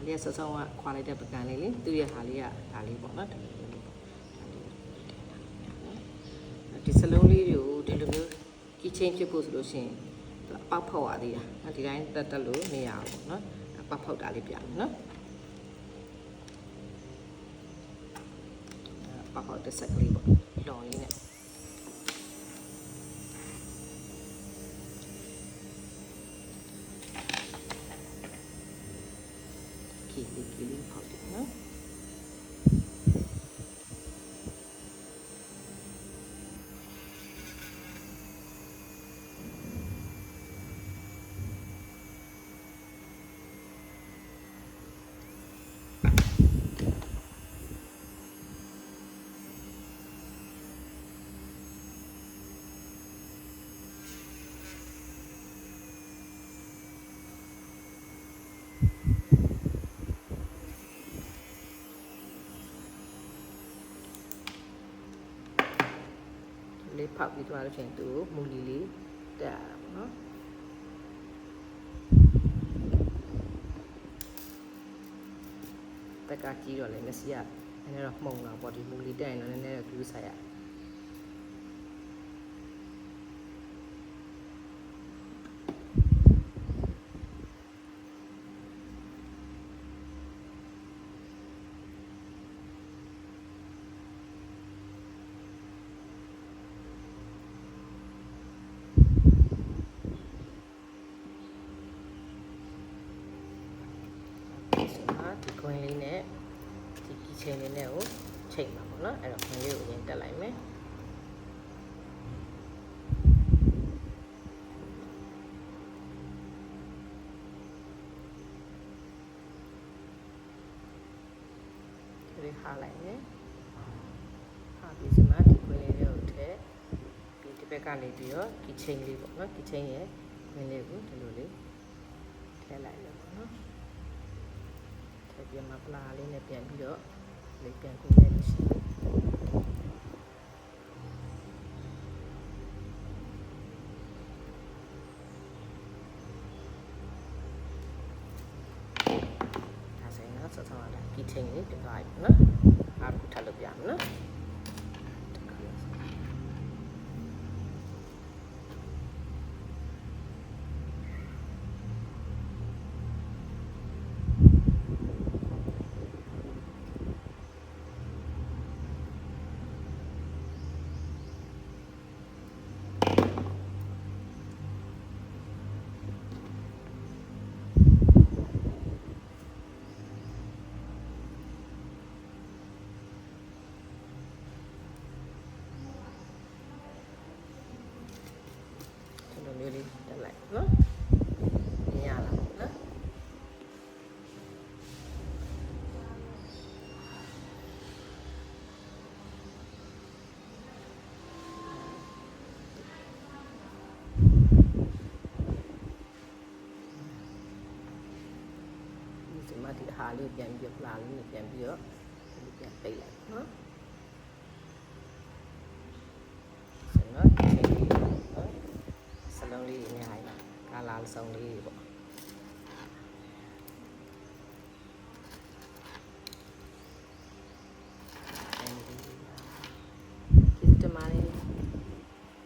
လေးဆောဆောကခွာလိုက်တဲ့ပကံလေးလေသူ့ရဲ့ဟာလေးကဒါလေးပေါ့နော်ဒီစလုံးလေးတွေကိုဒီလိုမျိုးကီချင်းဖြစ်ဖို့ဆိုလို့ရှိရင်ပေါက်ဖောက်ရသေးတာဒီတိုင်းတက်လို့မရဘူးပေါ့နော်ပေါက်ဖောက်တာလေးပြမယ်နော်ပေါက်ဖောက်တစ်ဆက်ကလေးပေါ့လော်လေးနဲ့ကီလေးဖောက်တယ်နော်လေးဖောက်ပြီးသွားလို့ရှိရင်သူမူလီလေးတက်ရတာပေါ့နော်တက်ကကြီးတော့လည်းမျက်စိကနည်းနည်းတော့မှုံတာပေါ့ဒီမူလီတက်ရင်တော့နည်းနည်းတော့ကျူးဆိုင်ရဒီခွင်းလေးနဲ့ဒီကီချင်းလေးနဲ့ကိုချိန်ပါပေါ့နော်အဲ့တော့ခွင်းလေးကိုအရင်တက်လိုက်မယ်ဒီဟာလိုက်မယ်ဟာပြီးစမှဒီခွင်းလေးတွေကိုထည့်ပြီးဒီဘက်ကနေပြီးတော့ကီချင်းလေးပေါ့နော်ကီချင်းရဲ့ခွင်းလေးကိုဒီလိုလေးထည့်လိုက်လို့ပေါ့နော်ပြန်မပလာလေးနဲ့ပြန်ပြီးတော့လေးပြန်ကူးနေလို့ရှိရင်ဒါဆိုရင်တော့ဆက်ဆောင်ရတာကီချင်းလေးတက်သွားပြီနော်အားထပ်လုပ်ပြမယ်နော်မျိုးလေးတက်လိုက်နော်မြင်ရလားနော်ဒီမှာဒီဟာလေးပြန်ပြီးပလာလေးနဲ့ပြန်ပြီးတော့ပြန်ပိတ်လိုက်နော်လုံးလေးအများကြီးကာလာစုံလေးပေါ့